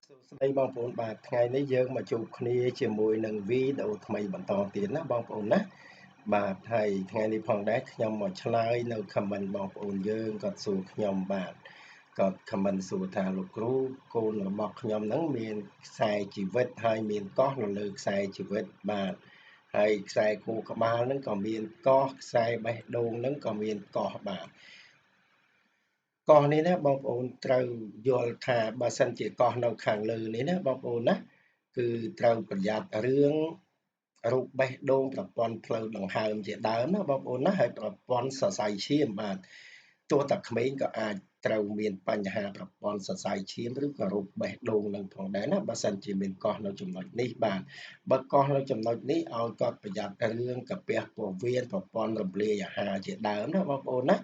សួស្តីបងប្អូនបាទថ្ងៃនេះយើងមកជួបគ្នាជាមួយនឹងវីដេអូថ្មីបន្តទៀតណាបងប្អូនណាបាទហើយថ្ងៃនេះផងដែរខ្ញុំមកឆ្លើយនៅ comment បងប្អូនយើងគាត់សួរខ្ញុំបាទគាត់ comment សួរថាលោកគ្រូកូនរបស់ខ្ញុំហ្នឹងមានខ្សែជីវិតហើយមានកោះនៅលើខ្សែជីវិតបាទហើយខ្សែខួរក្បាលហ្នឹងក៏មានកោះខ្សែបេះដូងហ្នឹងក៏មានកោះបាទកោះនេះណាបងប្អូនត្រូវយល់ថាបើសិនជាកោះនៅខាងលើនេះណាបងប្អូនណាគឺត្រូវប្រយ័ត្នរឿងរូបបេះដូងប្រព័ន្ធផ្លូវដង្ហើមជាដើមណាបងប្អូនណាហើយប្រព័ន្ធសរសៃឈាមបាទទោះតែក្មេងក៏អាចត្រូវមានបញ្ហាប្រព័ន្ធសរសៃឈាមឬក៏រូបបេះដូងនឹងផងដែរណាបើសិនជាមានកោះនៅចំណុចនេះបាទបើកោះនៅចំណុចនេះឲ្យគាត់ប្រយ័ត្នរឿងកាពះពោះវៀនប្រព័ន្ធរំលាយអាហារជាដើមណាបងប្អូនណា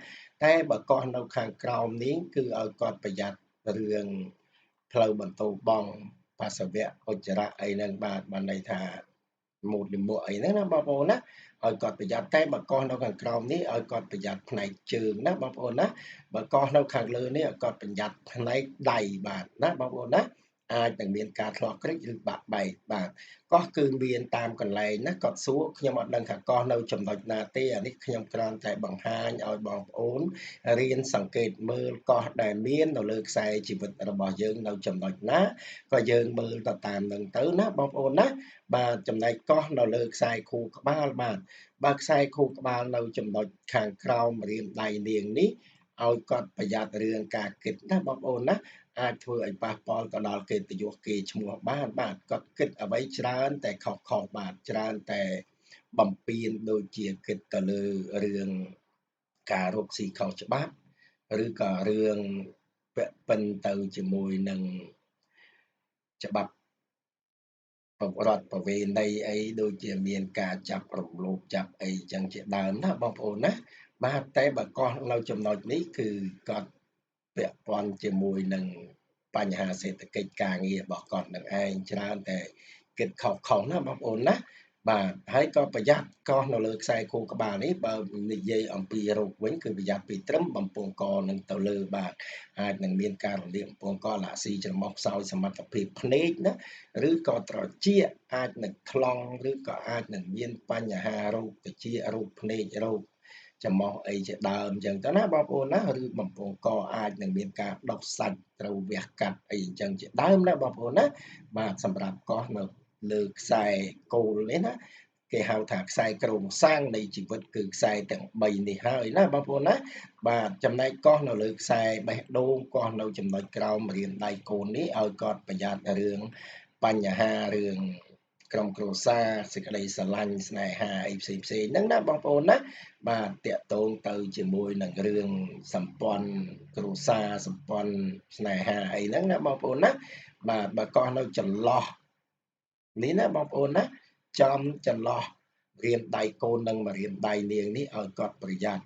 តែបើកោះនៅខាងក្រោមនេះគឺឲ្យគាត់ប្រយ័ត្នរឿងផ្លូវបន្ទោបង់បាសវៈឧច្ចរៈអីហ្នឹងបាទបានន័យថាមូតលិមួកអីហ្នឹងណាបងប្អូនណាឲ្យគាត់ប្រយ័ត្នតែបើកោះនៅខាងក្រោមនេះឲ្យគាត់ប្រយ័ត្នផ្នែកជើងណាបងប្អូនណាបើកោះនៅខាងលើនេះឲ្យគាត់ប្រយ័ត្នផ្នែកដៃបាទណាបងប្អូនណាអាចនឹងមានការធ្លាក់គ្រេចឬបាក់បែកបាទកោះគឺមានតាមកន្លែងណាគាត់សួរខ្ញុំអត់ដឹងថាកោះនៅចំណុចណាទេអានេះខ្ញុំគ្រាន់តែបង្ហាញឲ្យបងប្អូនរៀនសង្កេតមើលកោះដែលមាននៅលើខ្សែជីវិតរបស់យើងនៅចំណុចណាក៏យើងមើលទៅតាមនឹងទៅណាបងប្អូនណាបាទចំណែកកោះនៅលើខ្សែខួរក្បាលបាទបើខ្សែខួរក្បាលនៅចំណុចខាងក្រោមរាងដៃនាងនេះឲ្យគាត់ប្រយ័ត្នរឿងការគិតណាបងប្អូនណាអាចធ្វើឲ្យប៉ះពាល់ទៅដល់កិត្តិយសគេឈ្មោះបាទគាត់គិតអ្វីច្រើនតែខុសបាទច្រើនតែបំពេញដូចជាគិតទៅលើរឿងការរកស៊ីខុសច្បាប់ឬក៏រឿងពាក់ព័ន្ធទៅជាមួយនឹងច្បាប់រដ្ឋប្រវេណីអីដូចជាមានការចាប់រំលោភចាប់អីចឹងជាដើមណាបងប្អូនណាបាទតែបើកោះនៅចំណុចនេះគឺគាត់ពាក់ព័ន្ធជាមួយនឹងបញ្ហាសេដ្ឋកិច្ចការងាររបស់គាត់នឹងឯងច្រើនតែគិតខុសណាបងប្អូនណាបាទហើយក៏ប្រយ័ត្នកោះនៅលើខ្សែខួរក្បាលនេះបើនិយាយអំពីរោគវិញគឺប្រយ័ត្នពីត្រឹមបំពង់កនឹងទៅលើបាទអាចនឹងមានការរលាកបំពង់កលាក់ស៊ីច្រមុះខ្សោយសមត្ថភាពភ្នែកណាឬក៏ត្រចៀកអាចនឹងថ្លង់ឬក៏អាចនឹងមានបញ្ហារោគត្រចៀករោគភ្នែករោគច្រមុះអីជាដើមអញ្ចឹងទៅណាបងប្អូនណាឬបំពង់កអាចនឹងមានការដុសសាច់ត្រូវវះកាត់អីអញ្ចឹងជាដើមណាបងប្អូនណាបាទសម្រាប់កោះនៅលើខ្សែគោលនេះណាគេហៅថាខ្សែក្រោមសាំងនៃជីវិតគឺខ្សែទាំង3នេះហើយណាបងប្អូនណាបាទចំណែកកោះនៅលើខ្សែបេះដូងកោះនៅចំណុចក្រោមរានដៃកូននេះឲ្យគាត់ប្រយ័ត្នរឿងបញ្ហារឿងក្រុមគ្រួសារសេចក្តីស្រឡាញ់ស្នេហាអីផ្សេងហ្នឹងណាបងប្អូនណាបាទតាក់ទងទៅជាមួយនឹងរឿងសម្ព័ន្ធគ្រួសារសម្ព័ន្ធស្នេហាអីហ្នឹងណាបងប្អូនណាបាទបើកោះនៅចន្លោះនេះណាបងប្អូនណាចំចន្លោះរានដៃកូននិងរានដៃនាងនេះឲ្យគាត់ប្រយ័ត្ន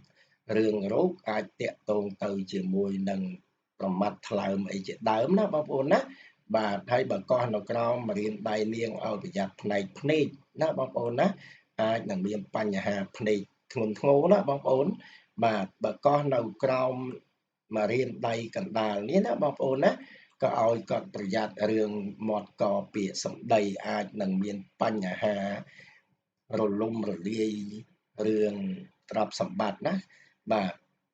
រឿងរោគអាចតាក់ទងទៅជាមួយនឹងប្រមាត់ថ្លើមអីជាដើមណាបងប្អូនណាបាទហើយបើកោះនៅក្រោមរៀនដៃនាងឲ្យប្រយ័ត្នផ្នែកភ្នែកណាបងប្អូនណាអាចនឹងមានបញ្ហាភ្នែកធ្ងន់ធ្ងរណាបងប្អូនបាទបើកោះនៅក្រោមមករៀនដៃកណ្ដាលនេះណាបងប្អូនណាក៏ឲ្យគាត់ប្រយ័ត្នរឿងមាត់កពាក្យសម្ដីអាចនឹងមានបញ្ហារលំរលាយរឿងទ្រព្យសម្បត្តិណាបាទ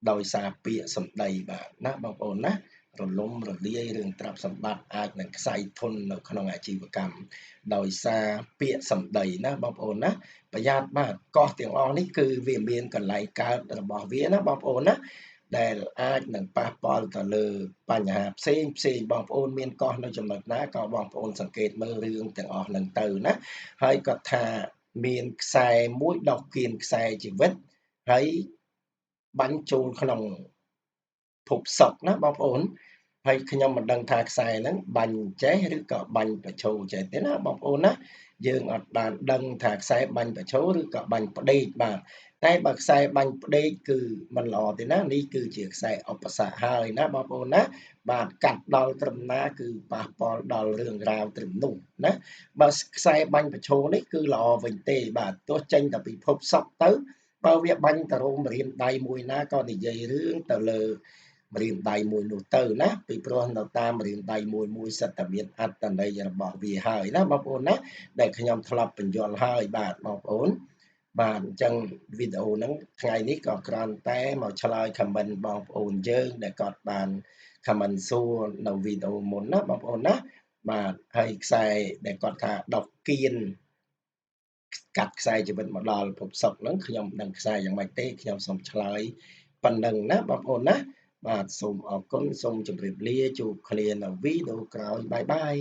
ដោយសារពាក្យសម្ដីបាទណាបងប្អូនណារលំរលាយរឿងទ្រព្យសម្បត្តិអាចនឹងខ្សែធននៅក្នុងអាជីវកម្មដោយសារពាក្យសម្ដីណាបងប្អូនណាប្រយ័ត្នបាទកោះទាំងអស់នេះគឺវាមានកន្លែងកើតរបស់វាណាបងប្អូនណាដែលអាចនឹងប៉ះពាល់ទៅលើបញ្ហាផ្សេងបងប្អូនមានកោះនៅចំណុចណាក៏បងប្អូនសង្កេតមើលរឿងទាំងអស់ហ្នឹងទៅណាហើយក៏ថាមានខ្សែមួយដកគៀនខ្សែជីវិតហើយបាញ់ចូលក្នុងភពសុក្រណាបងប្អូនហើយខ្ញុំមិនដឹងថាខ្សែហ្នឹងបាញ់ចេះឬក៏បាញ់ប្រឈោចេះទេណាបងប្អូនណាយើងអត់បានដឹងថាខ្សែបាញ់ប្រឈោឬក៏បាញ់ផ្ដេកបាទតែបើខ្សែបាញ់ផ្ដេកគឺមិនល្អទេណានេះគឺជាខ្សែឧបសគ្គហើយណាបងប្អូនណាបាទកាត់ដល់ត្រឹមណាគឺប៉ះពាល់ដល់រឿងរ៉ាវត្រឹមនោះណាបើខ្សែបាញ់ប្រឈោនេះគឺល្អវិញទេបាទទោះចេញតែពិភពសុក្រទៅបើវាបាញ់ទៅរោមរៀនដៃមួយណាក៏និយាយរឿងទៅលើ ម្រាមដៃមួយនោះទៅណាពីព្រោះនៅតាមម្រាមដៃមួយសិតតែមានអត្ថន័យរបស់វាហើយណាបងប្អូនណាដែលខ្ញុំធ្លាប់បញ្យល់ហើយបាទបងប្អូនបាទអញ្ចឹងវីដេអូហ្នឹងថ្ងៃនេះក៏គ្រាន់តែមកឆ្លើយ comment បងប្អូនយើងដែលគាត់បាន comment សួរនៅវីដេអូមុនណាបងប្អូនណាបាទហើយខ្សែដែលគាត់ថាដុកគៀនកាត់ខ្សែជីវិតមកដល់ភពសុខហ្នឹងខ្ញុំមិនដឹងខ្សែយ៉ាងម៉េចទេខ្ញុំសូមឆ្លើយប៉ុណ្្នឹងណាបងប្អូនណាបាទសូមអរគុណសូមជម្រាបលាជួបគ្នានៅវីដេអូក្រោយបាយបាយ